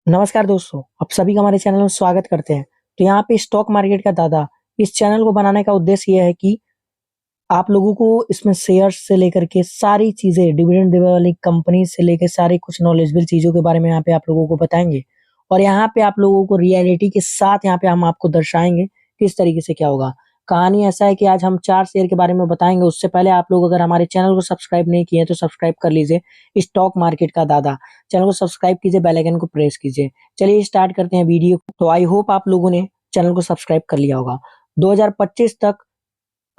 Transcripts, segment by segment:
नमस्कार दोस्तों, आप सभी का हमारे चैनल में स्वागत करते हैं। तो यहाँ पे स्टॉक मार्केट का दादा, इस चैनल को बनाने का उद्देश्य ये है कि आप लोगों को इसमें शेयर्स से लेकर के सारी चीज़ें, डिविडेंड देने वाली कंपनी से लेके सारी कुछ नॉलेजेबल चीज़ों के बारे में यहाँ पे आप लोगों को बताएँगे। और यहाँ पे आप लोगों को रियलिटी के साथ यहाँ पे हम आपको दर्शाएँगे, किस तरीके से क्या होगा। कहानी ऐसा है कि आज हम 4 शेयर के बारे में बताएँगे, उससे पहले आप लोग अगर हमारे चैनल को सब्सक्राइब नहीं किए हैं, तो सब्सक्राइब कर लीजिए, स्टॉक मार्केट का दादा। चैनल को सब्सक्राइब कीजिए, बेल आइकन को प्रेस कीजिए। चलिए स्टार्ट करते हैं वीडियो को। तो आई होप आप लोगों ने चैनल को सब्सक्राइब कर लिया होगा। 2025 तक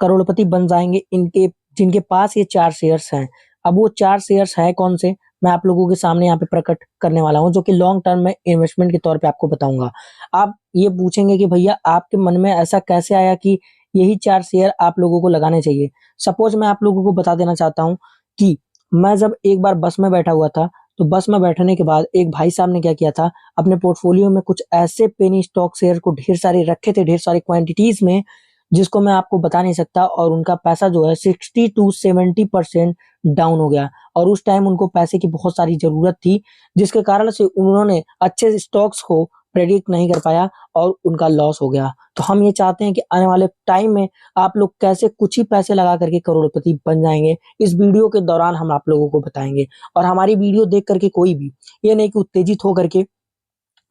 करोड़पति बन जाएँगे इनके जिनके पास ये 4 शेयर्स हैं। अब वो 4 शेयर्स हैं कौन से? मैं आप लोगों के सामने यहाँ पे प्रकट करने वाला हूँ, जो कि लॉन्ग टर्म में इन्वेस्टमेंट के तौर पे आपको बताऊँगा। आप ये पूछेंगे कि भैया आपके मन में ऐसा कैसे आया कि यही 4 शेयर आप लोगों को लगाने चाहिए? सपोज़ मैं आप लोगों को बता देना चाहता हूँ कि मैं जब एक बार बस में बैठा हुआ था, तो बस में बैठने के बाद एक भाई साहब ने क्या किया था, अपने पोर्टफोलियो में कुछ ऐसे पेनी स्टॉक शेयर को ढेर सारे रखे थे, ढेर सारी क्वांटिटीज़ में, जिसको मैं आपको बता नहीं सकता। और उनका पैसा जो है 60 टू 70% डाउन हो गया। और उस टाइम उनको पैसे की बहुत सारी ज़रूरत थी, जिसके कारण से उन्होंने अच्छे स्टॉक्स को प्रेडिक्ट नहीं कर पाया और उनका लॉस हो गया। तो हम ये चाहते हैं कि आने वाले टाइम में आप लोग कैसे कुछ ही पैसे लगा करके करोड़पति बन जाएँगे, इस वीडियो के दौरान हम आप लोगों को बताएँगे। और हमारी वीडियो देख कर के कोई भी ये नहीं कि उत्तेजित हो करके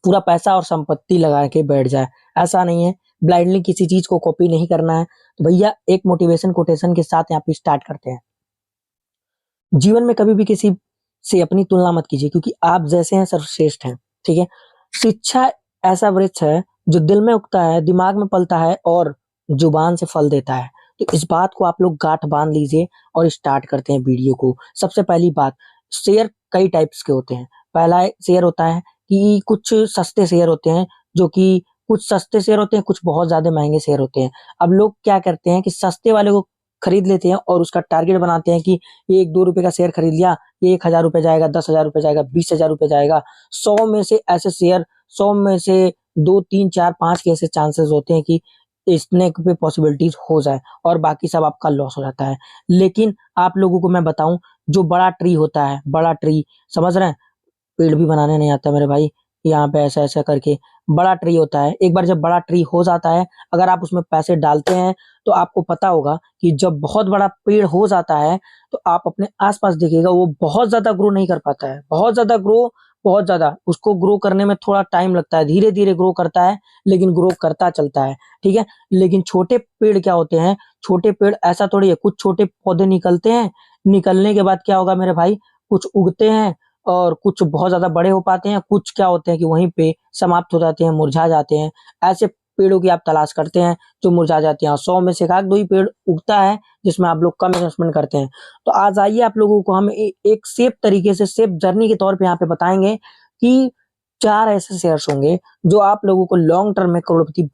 पूरा पैसा और संपत्ति लगा के बैठ जाए, ऐसा नहीं है। ब्लाइंडली किसी चीज़ को कॉपी नहीं करना है। तो भैया एक मोटिवेशन कोटेशन के साथ यहाँ पे स्टार्ट करते हैं। जीवन में कभी भी किसी से अपनी तुलना मत कीजिए, क्योंकि आप जैसे हैं सर्वश्रेष्ठ हैं, ठीक है? शिक्षा ऐसा वृक्ष है जो दिल में उगता है, दिमाग में पलता है और जुबान से फल देता है। तो इस बात को आप लोग गाँठ बाँध लीजिए और स्टार्ट करते हैं वीडियो को। सबसे पहली बात, शेयर कई टाइप्स के होते हैं। पहला शेयर होता है कि कुछ सस्ते शेयर होते हैं, जो कि कुछ सस्ते शेयर होते हैं, कुछ बहुत ज़्यादा महँगे शेयर होते हैं। अब लोग क्या करते हैं कि सस्ते वाले को खरीद लेते हैं और उसका टारगेट बनाते हैं कि ये 1-2 रुपए का शेयर खरीद लिया, ये 1000 रुपए जाएगा, 10,000 रुपए जाएगा, 20,000 रुपए जाएगा। 100 में से ऐसे शेयर 100 में से 2, 3, 4, 5 के ऐसे चांसेस होते हैं कि इतने पे पॉसिबिलिटीज़ हो जाए और बाकी सब आपका लॉस हो जाता है। लेकिन आप लोगों को मैं बताऊँ, जो बड़ा ट्री होता है, बड़ा ट्री समझ रहे हैं? पेड़ भी बनाने नहीं आता मेरे भाई, यहाँ पे ऐसा-ऐसा करके बड़ा ट्री होता है। एक बार जब बड़ा ट्री हो जाता है, अगर आप उसमें पैसे डालते हैं, तो आपको पता होगा कि जब बहुत बड़ा पेड़ हो जाता है, तो आप अपने आस-पास देखिएगा वो बहुत ज़्यादा ग्रो नहीं कर पाता है। बहुत ज़्यादा उसको ग्रो करने में थोड़ा टाइम लगता है, धीरे-धीरे ग्रो करता है, लेकिन ग्रो करता चलता है, ठीक है? लेकिन छोटे पेड़ क्या होते हैं, छोटे पेड़ ऐसा थोड़ी है, कुछ छोटे पौधे निकलते हैं, निकलने के बाद क्या होगा मेरे भाई, कुछ उगते हैं और कुछ बहुत ज़्यादा बड़े हो पाते हैं, कुछ क्या होते हैं कि वहीं पे समाप्त हो जाते हैं, मुरझा जाते हैं। ऐसे पेड़ों की आप तलाश करते हैं जो मुरझा जाते हैं और 100 में से 1 आध 2 ही पेड़ उगता है जिसमें आप लोग कम इन्वेस्टमेंट करते हैं। तो आज आइए आप लोगों को हम एक सेफ तरीके से सेफ जर्नी के तौर पे यहाँ पे बताएँगे कि 4 ऐसे शेयर्स होंगे जो आप लोगों को लॉन्ग टर्म में करोड़पति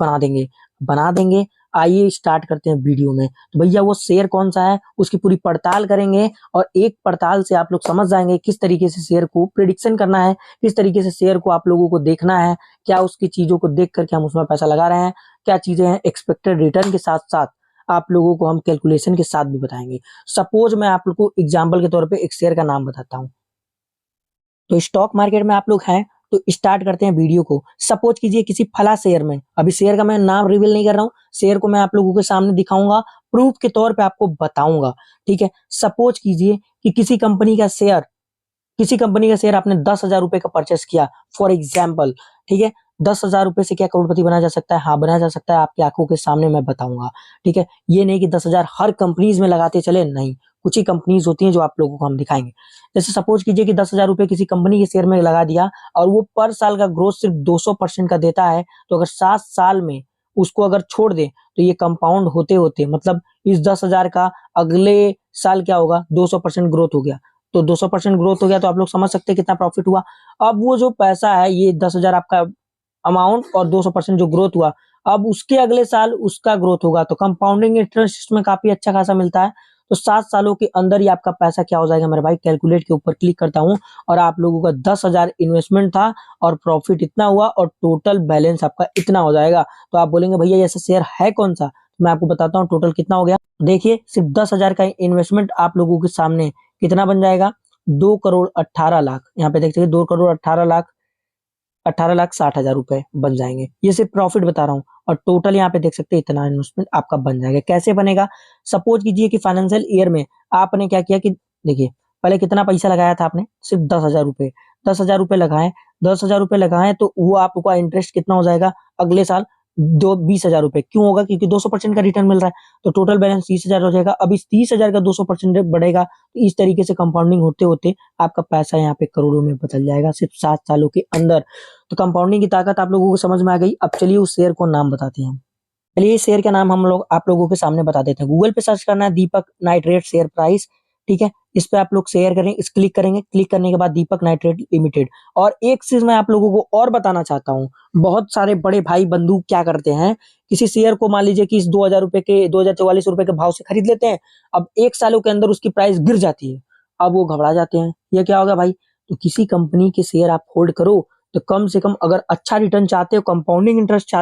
बना देंगे। आइए स्टार्ट करते हैं वीडियो में। तो भैया वो शेयर कौन-सा है, उसकी पूरी पड़ताल करेंगे और एक पड़ताल से आप लोग समझ जाएँगे किस तरीके से शेयर को प्रेडिक्शन करना है, किस तरीके से शेयर को आप लोगों को देखना है, क्या उसकी चीज़ों को देख कर के हम उसमें पैसा लगा रहे हैं, क्या चीज़ें हैं एक्सपेक्टेड रिटर्न के साथ-साथ आप लोगों को हम कैलकुलेशन के साथ भी बताएँगे। सपोज़ मैं आप लोग को एग्ज़ाम्पल के तौर पे एक शेयर का नाम बताता हूँ। तो स्टॉक मार्केट में आप लोग हैं, तो स्टार्ट करते हैं वीडियो को। सपोज़ कीजिए किसी फला शेयर में, अभी शेयर का मैं नाम रिवील नहीं कर रहा हूँ, शेयर को मैं आप लोगों के सामने दिखाऊँगा, प्रूफ के तौर पे आपको बताऊँगा, ठीक है? सपोज़ कीजिए कि किसी कंपनी का शेयर आपने 10,000 रुपए का परचेज़ किया, फॉर एग्ज़ाम्पल, ठीक है? 10,000 रुपए से क्या करोड़पति बना जा सकता है? हाँ, बना जा सकता है, आपकी आँखों के सामने मैं बताऊँगा, ठीक है? ये नहीं कि 10,000 हर कंपनीज़ में लगाते चले, नहीं। कुछ ही कंपनीज़ होती हैं जो आप लोगों को हम दिखाएँगे। जैसे सपोज़ कीजिए कि 10,000 रुपए किसी कंपनी के शेयर में लगा दिया और वो पर साल का ग्रोथ सिर्फ़ 200% का देता है, तो अगर 7 साल में उसको अगर छोड़ दें, तो ये कंपाउंड होते-होते मतलब इस 10,000 का अगले साल क्या होगा, 200% ग्रोथ हो गया। तो 200% ग्रोथ हो गया तो आप लोग समझ सकते हैं कितना प्रॉफ़िट हुआ। अब वो जो पैसा है, ये 10,000 आपका अमाउंट और 200% जो ग्रोथ हुआ, अब उसके अगले साल उसका ग्रोथ होगा, तो कंपाउंडिंग इंटरेस्ट इसमें काफ़ी अच्छा खासा मिलता है। तो 7 सालों के अंदर ही आपका पैसा क्या हो जाएगा मेरे भाई, कैलकुलेट के ऊपर क्लिक करता हूँ और आप लोगों का 10,000 इन्वेस्टमेंट था और प्रॉफिट इतना हुआ और टोटल बैलेंस आपका इतना हो जाएगा। तो आप बोलेंगे भैया ये ऐसा शेयर है कौन-सा? मैं आपको बताता हूँ टोटल कितना हो गया। देखिए सिर्फ 10,000 का इन्वेस्टमेंट आप लोगों के सामने कितना बन जाएगा, 2 करोड़ 18 लाख। यहाँ पे देख सकते हैं 2 करोड़ 18 लाख 18,60,000 रुपए बन जाएंगे। ये सिर्फ प्रॉफिट बता रहा हूँ, और टोटल यहाँ पे देख सकते हैं इतना इन्वेस्टमेंट आपका बन जाएगा। कैसे बनेगा? सपोज कीजिए कि फाइनेंशियल ईयर में आपने क्या किया कि देखिए, पहले कितना पैसा लगाया था आपने? सिर्फ 10,000 रुपए। 10,000 रुपए लगाए, 10,000 रुपए लगाए तो वो आपका इंटरेस्ट कितना हो जाएगा अगले साल? 20,000 रुपए। क्यों होगा? क्योंकि 200% का रिटर्न मिल रहा है, तो टोटल बैलेंस 30,000 हो जाएगा। अब इस 30,000 का 200% बढ़ेगा, तो इस तरीके से कंपाउंडिंग होते होते आपका पैसा यहाँ पे करोड़ों में बदल जाएगा सिर्फ 7 सालों के अंदर। तो कंपाउंडिंग की ताकत आप लोगों को समझ में आ गई। अब चलिए उस शेयर को नाम बताते हैं हम। चलिए इस शेयर का नाम हम लोग आप लोगों के सामने बता देते हैं। गूगल पे सर्च करना है दीपक नाइट्रेट शेयर प्राइस, ठीक है। इस पे आप लोग शेयर करें, इस क्लिक करेंगे, क्लिक करने के बाद दीपक नाइट्रेट लिमिटेड। और एक चीज मैं आप लोगों को और बताना चाहता हूँ, बहुत सारे बड़े भाई बंधु क्या करते हैं, किसी शेयर को मान लीजिए कि इस 2,000 रुपए के 2,044 रुपए के भाव से खरीद लेते हैं। अब 1 सालों के अंदर उसकी प्राइस गिर जाती है, अब वो घबरा जाते हैं, ये क्या होगा भाई? तो किसी कंपनी के शेयर आप होल्ड करो, तो कम से कम अगर अच्छा रिटर्न चाहते हो, कंपाउंडिंग इंटरेस्ट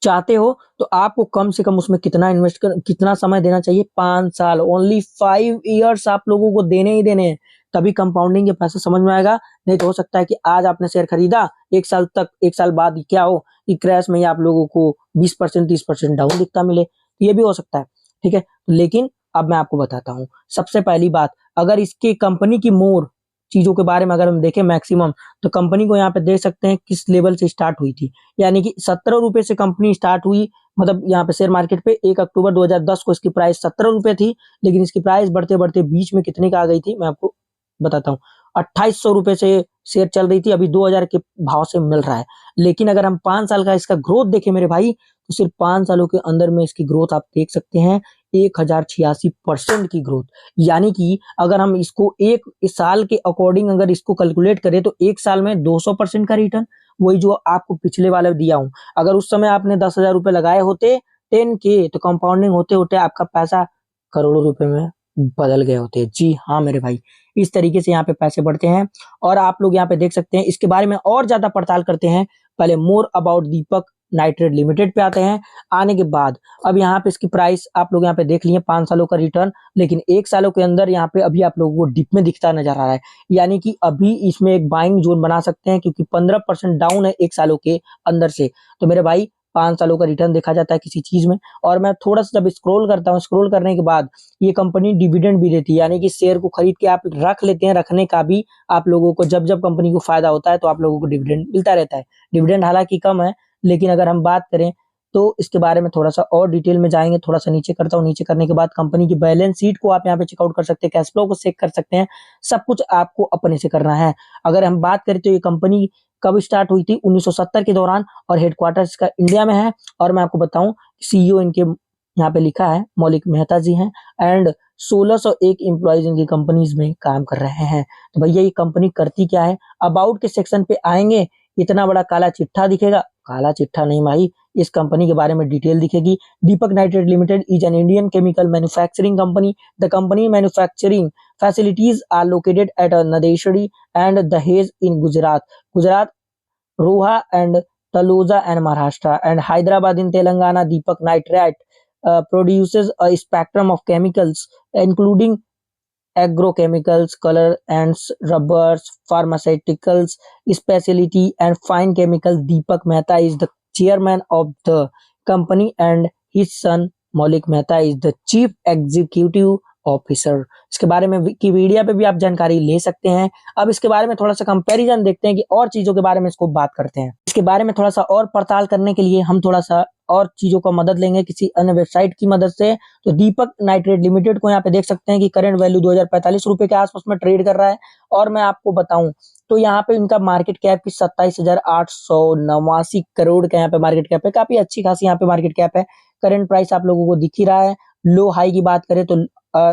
चाहते हो, तो आपको कम से कम उसमें कितना समय देना चाहिए? 5 साल। ओनली 5 इयर्स आप लोगों को देने ही देने हैं, तभी कंपाउंडिंग के पैसे समझ में आएगा। नहीं तो हो सकता है कि आज आपने शेयर खरीदा, 1 साल तक, 1 साल बाद क्या हो कि क्रैश में ही आप लोगों को 20% 30% डाउन दिखता मिले, तो ये भी हो सकता है, ठीक है। लेकिन अब मैं आपको बताता हूँ। सबसे पहली बात, अगर इसके कंपनी की मोर चीजों के बारे में अगर हम देखें मैक्सिमम, तो कंपनी को यहाँ पे देख सकते हैं किस लेवल से स्टार्ट हुई थी। यानी कि 17 रुपए से कंपनी स्टार्ट हुई, मतलब यहाँ पे शेयर मार्केट पे 1 अक्टूबर 2010 को इसकी प्राइस 17 रुपए थी। लेकिन इसकी प्राइस बढ़ते बढ़ते बीच में कितने का आ गई थी, मैं आपको बताता हूँ। 2,800 रुपए से शेयर चल रही थी, अभी 2,000 के भाव से मिल रहा है। लेकिन अगर हम 5 साल का इसका ग्रोथ देखें मेरे भाई, तो सिर्फ 5 सालों के अंदर में इसकी ग्रोथ आप देख सकते हैं 1,086% की ग्रोथ। यानी कि अगर हम इसको एक इस साल के अकॉर्डिंग अगर इसको कैलकुलेट करें, तो 1 साल में 200% का रिटर्न, वही जो आपको पिछले वाले दिया हूं। अगर उस समय आपने 10,000 रुपए लगाए होते 10K, तो कंपाउंडिंग होते होते आपका पैसा करोड़ों रुपए में बदल गए होते। जी हाँ मेरे भाई, इस तरीके से यहाँ पे पैसे बढ़ते हैं। और आप लोग यहाँ पे देख सकते हैं, इसके बारे में और ज्यादा पड़ताल करते हैं। पहले more about Deepak nitrate limited पे आते हैं। आने के बाद अब यहाँ पे इसकी प्राइस आप लोग यहाँ पे देख लिए, 5 सालों का रिटर्न। लेकिन 1 सालों के अंदर यहाँ पे अभी आप लोगों को डिप में दिखता नजर आ रहा है। यानी कि अभी इसमें एक बाइंग जोन बना सकते हैं, क्योंकि 15% डाउन है 1 सालों के अंदर से। तो मेरे भाई 5 सालों का रिटर्न देखा जाता है किसी चीज में। और मैं थोड़ा सा जब स्क्रॉल करता हूँ, स्क्रॉल करने के बाद ये कंपनी डिविडेंड भी देती है। यानी कि शेयर को खरीद के आप रख लेते हैं, रखने का भी आप लोगों को जब जब कंपनी को फायदा होता है तो आप लोगों को डिविडेंड मिलता रहता है। डिविडेंड हालांकि कम है, लेकिन अगर हम बात करें तो इसके बारे में थोड़ा सा और डिटेल में जाएंगे। थोड़ा सा नीचे करता हूँ, नीचे करने के बाद कंपनी की बैलेंस शीट को आप यहाँ पे चेकआउट कर सकते हैं, कैश फ्लो को चेक कर सकते हैं। सब कुछ आपको अपने से करना है। अगर हम बात करें तो ये कंपनी कब स्टार्ट हुई थी? 1970 के दौरान, और हेडक्वार्टर इसका इंडिया में है। और मैं आपको बताऊं, सीईओ इनके यहाँ पे लिखा है मौलिक मेहता जी हैं, एंड 1601 एम्प्लॉइज इनकी कंपनीज में काम कर रहे हैं। तो भैया ये कंपनी करती क्या है? अबाउट के सेक्शन पे आएंगे, इतना बड़ा काला चिट्ठा दिखेगा। काला चिट्ठा नहीं भाई, इस कंपनी के बारे में डिटेल दिखेगी। Deepak nitrate limited is an Indian chemical manufacturing company. The company manufacturing facilities are located at Nadeshari and Dahej in Gujarat, Roha and Taloja and Maharashtra, and Hyderabad in Telangana. Deepak Nitrite produces a spectrum of chemicals, including agrochemicals, colorants, rubbers, pharmaceuticals, specialty and fine chemicals. Deepak Mehta is the chairman of the company, and his son Maulik Mehta is the chief executive officer. इसके बारे में Wikipedia पे भी आप जानकारी ले सकते हैं। अब इसके बारे में थोड़ा सा कंपैरिजन देखते हैं कि और चीजों के बारे में इसको बात करते हैं। इसके बारे में थोड़ा सा और पड़ताल करने के लिए हम थोड़ा सा और चीजों का मदद लेंगे किसी अन्य वेबसाइट की मदद से। तो दीपक नाइट्रेट लिमिटेड को यहाँ पे देख सकते हैं कि करंट वैल्यू 2,045 रुपए के आसपास में ट्रेड कर रहा है। और मैं आपको बताऊं तो यहाँ पे इनका मार्केट कैप की 27,889 करोड़ का यहाँ पे मार्केट कैप है। काफी अच्छी खासी यहाँ पे मार्केट कैप है। करंट प्राइस आप लोगों को दिख ही रहा है। लो हाई की बात करें तो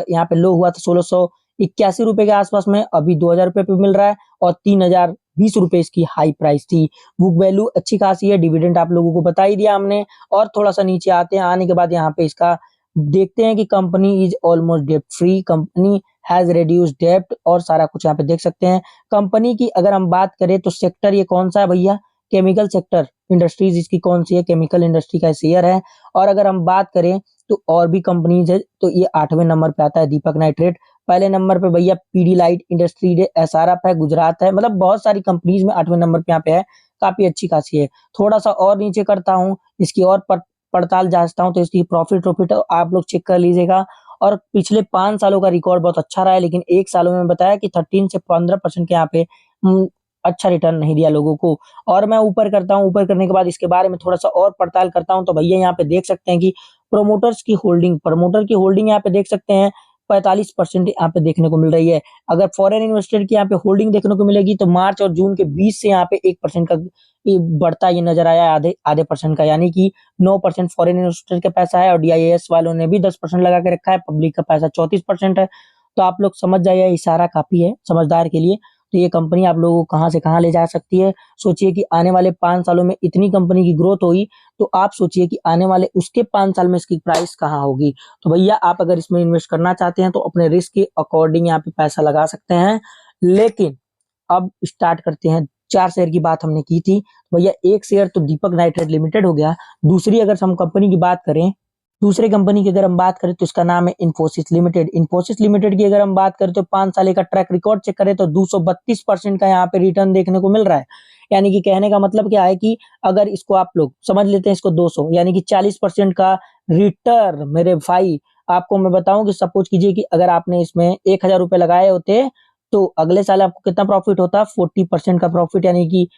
यहाँ पे लो हुआ था 1,681 रुपए के आसपास में, अभी 2,000 रुपए पे मिल रहा है। और 3,020 रुपए इसकी हाई प्राइस थी। बुक वैल्यू अच्छी खासी है। डिविडेंड आप लोगों को बता ही दिया हमने। और थोड़ा सा नीचे आते हैं, आने के बाद यहाँ पे इसका देखते हैं कि company is almost debt free, company has reduced डेब्ट, और सारा कुछ यहाँ पे देख सकते हैं। कंपनी की अगर हम बात करें तो सेक्टर ये कौन सा है भैया? केमिकल सेक्टर इंडस्ट्रीज इसकी कौन सी है? केमिकल इंडस्ट्री का शेयर है। और अगर हम बात करें तो और भी कंपनीज है, तो ये 8वें नंबर पे आता है दीपक नाइट्रेट। पहले नंबर पे भैया पीडीलाइट इंडस्ट्रीज है, एसआरएफ है, गुजरात है, मतलब बहुत सारी कंपनीज में 8वें नंबर पे यहाँ पे है, काफी अच्छी खासी है। थोड़ा सा और नीचे करता हूँ, इसकी और पड़ताल जांचता हूँ, तो इसकी प्रॉफिट आप लोग चेक कर लीजिएगा। और पिछले 5 सालों का रिकॉर्ड बहुत अच्छा रहा है, लेकिन 1 सालों में बताया कि 13 से 15% के यहाँ पे अच्छा रिटर्न नहीं दिया लोगों को। और मैं ऊपर करता हूँ, ऊपर करने के बाद इसके बारे में थोड़ा सा और पड़ताल करता हूँ, तो भैया यहाँ पे देख सकते हैं कि प्रमोटर की होल्डिंग यहाँ पे देख सकते हैं 45% यहाँ पे देखने को मिल रही है। अगर फॉरेन इन्वेस्टर की यहाँ पे होल्डिंग देखने को मिलेगी तो मार्च और जून के 20 से यहाँ पे 1% का बढ़ता ये नजर आया, आधे आधे परसेंट का, यानी कि 9% फॉरेन इन्वेस्टर का पैसा है और डीआईएस वालों ने भी 10% लगा के रखा है, पब्लिक का पैसा 34% है। तो आप लोग समझ जाइए, इशारा काफी है समझदार के लिए। तो ये कंपनी आप लोगों को कहाँ से कहाँ ले जा सकती है। सोचिए कि आने वाले 5 सालों में इतनी कंपनी की ग्रोथ हुई, तो आप सोचिए कि आने वाले उसके 5 साल में इसकी प्राइस कहाँ होगी। तो भैया आप अगर इसमें इन्वेस्ट करना चाहते हैं तो अपने रिस्क के अकॉर्डिंग यहाँ पे पैसा लगा सकते हैं। लेकिन अब स्टार्ट करते हैं। 4 शेयर की बात हमने की थी, तो भैया एक शेयर तो दीपक नाइट्रेट लिमिटेड हो गया। दूसरी अगर हम कंपनी की बात करें, दूसरे कंपनी की अगर हम बात करें तो इसका नाम है इन्फोसिस लिमिटेड। इन्फोसिस लिमिटेड की अगर हम बात करें तो 5 साल का ट्रैक रिकॉर्ड चेक करें तो 232% का यहाँ पे रिटर्न देखने को मिल रहा है। यानी कि कहने का मतलब क्या है कि अगर इसको आप लोग समझ लेते हैं इसको 200, यानी कि 40% का रिटर्न मेरे भाई। आपको मैं बताऊं कि सपोज कीजिए कि अगर आपने इसमें 1,000 रुपए लगाए होते तो अगले साल आपको कितना प्रॉफिट होता, 40% का प्रॉफिट, यानी कि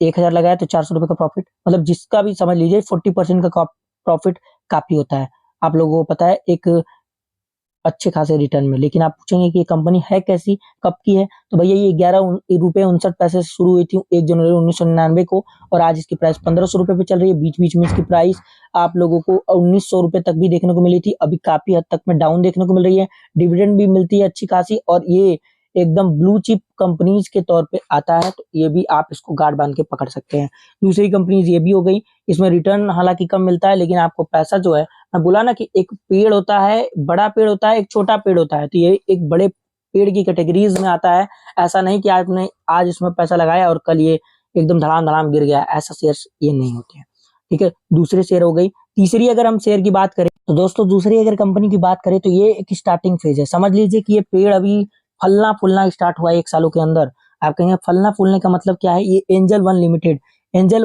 1,000 लगाया तो 400 रुपए का प्रॉफिट, मतलब जिसका भी समझ लीजिए 40% का प्रॉफिट काफी होता है। आप लोगों को पता है एक अच्छे खासे रिटर्न में। लेकिन आप पूछेंगे कि ये कंपनी है कैसी, कब की है, तो भैया ये 11 रुपए 59 पैसे से शुरू हुई थी 1 जनवरी 1999 को, और आज इसकी प्राइस 1,500 रुपए पे चल रही है। बीच बीच में इसकी प्राइस आप लोगों को 1,900 रुपए तक भी देखने को मिली थी, अभी काफी हद तक में डाउन देखने को मिल रही है। डिविडेंड भी मिलती है अच्छी खासी, और ये एकदम ब्लू चिप कंपनीज के तौर पे आता है, तो ये भी आप इसको गार्ड बांध के पकड़ सकते हैं। दूसरी कंपनीज ये भी हो गई, इसमें रिटर्न हालांकि कम मिलता है, लेकिन आपको पैसा जो है, मैं बोला ना कि एक पेड़ होता है, बड़ा पेड़ होता है, एक छोटा पेड़ होता है, तो ये एक बड़े पेड़ की कैटेगरीज में आता है। ऐसा नहीं कि आपने आज इसमें पैसा लगाया और कल ये एकदम धड़ाम धड़ाम गिर गया, ऐसा शेयर ये नहीं होते हैं। ठीक है, दूसरे शेयर हो गई। तीसरी अगर हम शेयर की बात करें तो दोस्तों, दूसरी अगर कंपनी की बात करें तो ये एक स्टार्टिंग फेज है। समझ लीजिए कि ये पेड़ अभी फलना फूलना स्टार्ट हुआ है 1 सालों के अंदर। आप कहेंगे फलना फूलने का मतलब क्या है, ये एंजल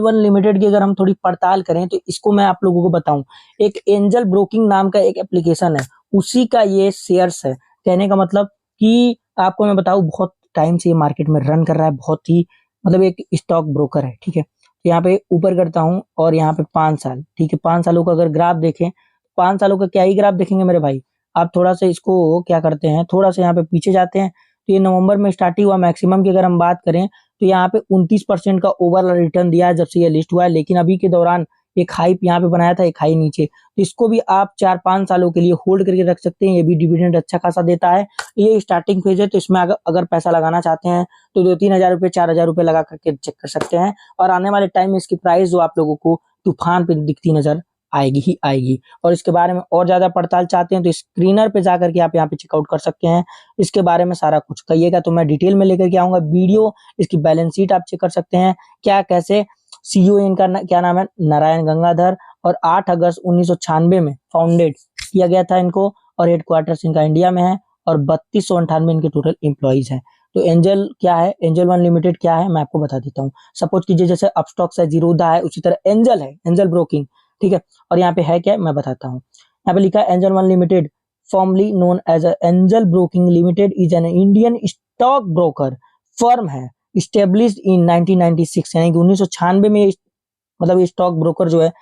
वन लिमिटेड की अगर हम थोड़ी पड़ताल करें तो इसको मैं आप लोगों को बताऊं, एक एंजल ब्रोकिंग नाम का एक एप्लीकेशन है, उसी का ये शेयर्स है। कहने का मतलब कि आपको मैं बताऊं, बहुत टाइम से ये मार्केट में रन कर रहा है, बहुत ही मतलब एक स्टॉक ब्रोकर है। ठीक है, तो यहाँ पे ऊपर करता हूँ और यहाँ पे 5 साल, ठीक है, 5 सालों का अगर ग्राफ देखें, 5 सालों का क्या ही ग्राफ देखेंगे मेरे भाई। आप थोड़ा सा इसको क्या करते हैं, थोड़ा सा यहाँ पे पीछे जाते हैं, तो ये नवंबर में स्टार्ट ही हुआ। मैक्सिमम की अगर हम बात करें तो यहाँ पे 29% का ओवरऑल रिटर्न दिया है जब से ये लिस्ट हुआ है। लेकिन अभी के दौरान एक हाई यहाँ पे बनाया था, एक हाई नीचे, तो इसको भी आप 4-5 सालों के लिए होल्ड करके रख सकते हैं। ये भी डिविडेंड अच्छा खासा देता है। ये स्टार्टिंग फेज है, तो इसमें अगर पैसा लगाना चाहते हैं तो 2-3 हजार रुपए 4 हजार रुपए लगा करके चेक कर सकते हैं। और आने वाले टाइम में इसकी प्राइस जो आप लोगों को तूफान पे दिखती नजर आएगी ही आएगी। और इसके बारे में और ज्यादा पड़ताल चाहते हैं तो स्क्रीनर पे जाकर के आप यहाँ पे चेकआउट कर सकते हैं। इसके बारे में सारा कुछ कहिएगा तो मैं डिटेल में लेकर के आऊंगा वीडियो। इसकी बैलेंस शीट आप चेक कर सकते हैं, क्या कैसे। सीईओ इनका क्या नाम है, नारायण गंगाधर, और 8 अगस्त 1996 में फाउंडेड किया गया था इनको, और हेडक्वार्टर्स इनका इंडिया में है, और 3298 इनके टोटल एम्प्लॉइज हैं। तो एंजल क्या है, एंजल वन लिमिटेड क्या है, मैं आपको बता देता हूँ। सपोज कीजिए जैसे अपस्टॉक्स है, जीरोधा है, उसी तरह एंजल है, एंजल ब्रोकिंग। ठीक है, और यहाँ पे है क्या मैं बताता हूँ। यहाँ पे लिखा है Angel One Limited, formerly known as Angel Broking Limited, is an Indian stock broker firm है, स्टेब्लिश्ड इन 1996, यानी कि 1996 में मतलब ये स्टॉक ब्रोकर जो है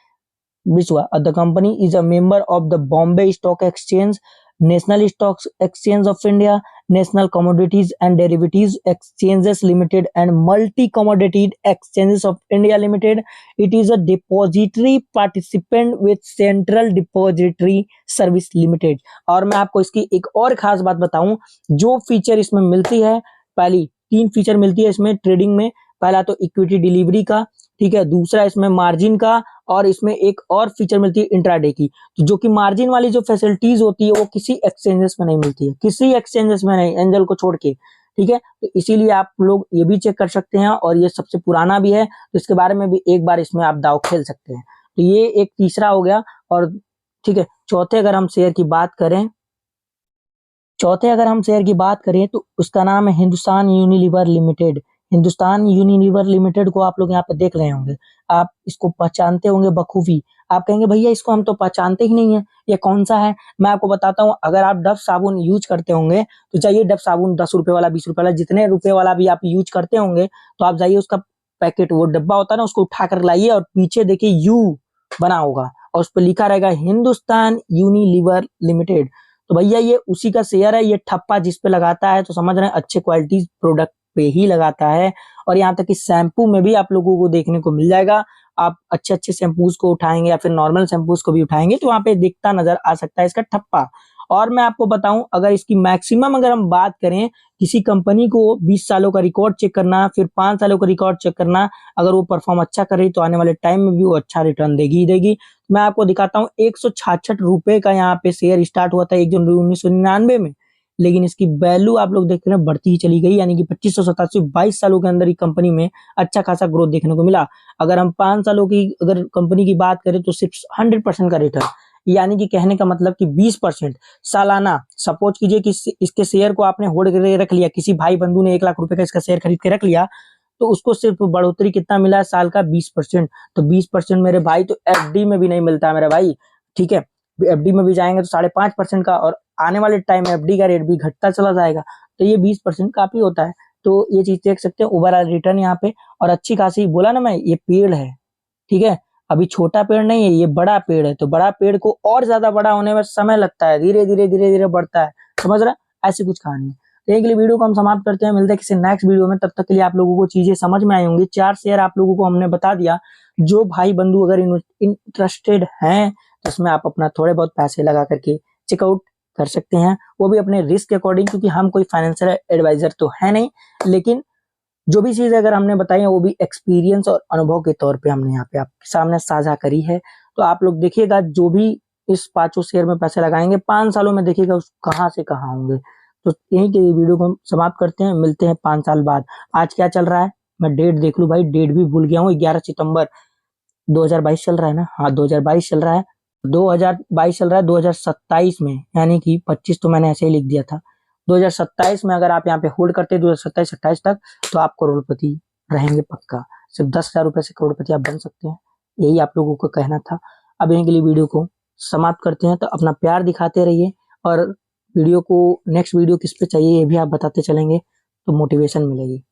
विश्व हुआ। The company is a member of the Bombay stock exchange, national stock exchange of India, national commodities and derivatives exchanges limited and multi commodity exchanges of India limited. It is a depository participant with central depository service limited. और मैं आपको इसकी एक और खास बात बताऊं, जो फीचर इसमें मिलती है, पहली 3 फीचर मिलती है इसमें ट्रेडिंग में। पहला तो इक्विटी डिलीवरी का, ठीक है, दूसरा इसमें मार्जिन का, और इसमें एक और फीचर मिलती है इंट्राडे की। तो जो कि मार्जिन वाली जो फैसिलिटीज होती है वो किसी एक्सचेंजेस में नहीं मिलती है, किसी एक्सचेंजेस में नहीं, एंजल को छोड़ के। ठीक है, तो इसीलिए आप लोग ये भी चेक कर सकते हैं, और ये सबसे पुराना भी है, तो इसके बारे में भी एक बार इसमें आप दाव खेल सकते हैं। तो ये एक तीसरा हो गया। और ठीक है, चौथे अगर हम शेयर की बात करें चौथे अगर हम शेयर की बात करें तो उसका नाम है Hindustan Unilever limited. Hindustan Unilever limited को आप लोग यहाँ पे देख रहे होंगे, आप इसको पहचानते होंगे बखूबी। आप कहेंगे भैया इसको हम तो पहचानते ही नहीं है, ये कौन सा है? मैं आपको बताता हूँ, अगर आप डव साबुन यूज करते होंगे तो जाइए डव साबुन 10 रुपए वाला, 20 रुपए वाला, जितने रुपए वाला भी आप यूज करते होंगे, तो आप जाइए उसका पैकेट, वो डब्बा होता है ना, उसको उठा कर लाइए और पीछे देखिए यू बना होगा और उस पर लिखा रहेगा हिंदुस्तान यूनिलीवर लिमिटेड। तो भैया ये उसी का शेयर है। ये ठप्पा जिस पे लगाता है तो समझ रहे हैं अच्छे क्वालिटी प्रोडक्ट पे ही लगाता है। और यहाँ तक कि शैम्पू में भी आप लोगों को देखने को मिल जाएगा। आप अच्छे अच्छे शैम्पूज को उठाएंगे या फिर नॉर्मल शैम्पूज को भी उठाएंगे तो वहां पे दिखता नजर आ सकता है इसका ठप्पा। और मैं आपको बताऊं, अगर इसकी मैक्सिमम अगर हम बात करें, किसी कंपनी को 20 सालों का रिकॉर्ड चेक करना, फिर 5 सालों का रिकॉर्ड चेक करना, अगर वो परफॉर्म अच्छा कर रही तो आने वाले टाइम में भी वो अच्छा रिटर्न देगी ही देगी। मैं आपको दिखाता हूँ, 166 रुपए का यहाँ पे शेयर स्टार्ट हुआ था 1 जनवरी 1999 में, लेकिन इसकी वैल्यू आप लोग देख रहे हैं बढ़ती ही चली गई, यानी कि 2587, 22 सालों के अंदर ही कंपनी में अच्छा खासा ग्रोथ देखने को मिला। अगर हम 5 सालों की अगर कंपनी की बात करें तो सिर्फ 100% का रिटर्न, यानी कि कहने का मतलब कि 20% सालाना। सपोज कीजिए कि इसके शेयर को आपने होल्ड करके रख लिया, किसी भाई बंधु ने 1 लाख रुपए का इसका शेयर खरीद के रख लिया, तो उसको सिर्फ बढ़ोतरी कितना मिला है साल का? 20%। तो 20% मेरे भाई तो एफडी में भी नहीं मिलता है मेरे भाई, ठीक है? एफडी में भी जाएंगे तो 5.5% का, और आने वाले टाइम में एफडी का रेट भी घटता चला जाएगा, तो ये 20% काफी होता है। तो ये चीज देख सकते हैं, ओवरऑल रिटर्न यहाँ पे और अच्छी खासी। बोला ना मैं, ये पेड़ है, ठीक है? अभी छोटा पेड़ नहीं है, ये बड़ा पेड़ है। तो बड़ा पेड़ को और ज्यादा बड़ा होने में समय लगता है, धीरे धीरे धीरे धीरे बढ़ता है, समझ रहे हैं? ऐसी कुछ कहानी है। तो एक लिए वीडियो को हम समाप्त करते हैं, मिलते हैं किसी नेक्स्ट वीडियो में। तब तक के लिए आप लोगों को चीजें समझ में आई होंगी। 4 शेयर आप लोगों को हमने बता दिया। जो भाई बंधु अगर इंटरेस्टेड हैं तो इसमें आप अपना थोड़े बहुत पैसे लगा करके चेकआउट कर सकते हैं, वो भी अपने रिस्क के अकॉर्डिंग, क्योंकि हम कोई फाइनेंशियल एडवाइजर तो है नहीं, लेकिन जो भी चीज अगर हमने बताई है वो भी एक्सपीरियंस और अनुभव के तौर पे हमने यहाँ पे आपके सामने साझा करी है। तो आप लोग देखिएगा, जो भी इस 5 शेयर में पैसे लगाएंगे 5 सालों में देखिएगा उस कहाँ से कहाँ होंगे। तो यहीं के वीडियो को हम समाप्त करते हैं, मिलते हैं 5 साल बाद। आज क्या चल रहा है मैं डेट देख लूं भाई, डेट भी भूल गया हूँ। 11 सितंबर 2022 चल रहा है ना? हाँ, 2022 चल रहा है। 2022 चल रहा है 2027 में, यानी कि 25 तो मैंने ऐसे ही लिख दिया था। 2027 में अगर आप यहाँ पे होल्ड करते हैं 2027-28 तक, तो आप करोड़पति रहेंगे पक्का। सिर्फ 10,000 रुपए से करोड़पति आप बन सकते हैं, यही आप लोगों को कहना था। अब यहीं के लिए वीडियो को समाप्त करते हैं। तो अपना प्यार दिखाते रहिए, और वीडियो को नेक्स्ट वीडियो किस पे चाहिए ये भी आप बताते चलेंगे तो मोटिवेशन मिलेगी।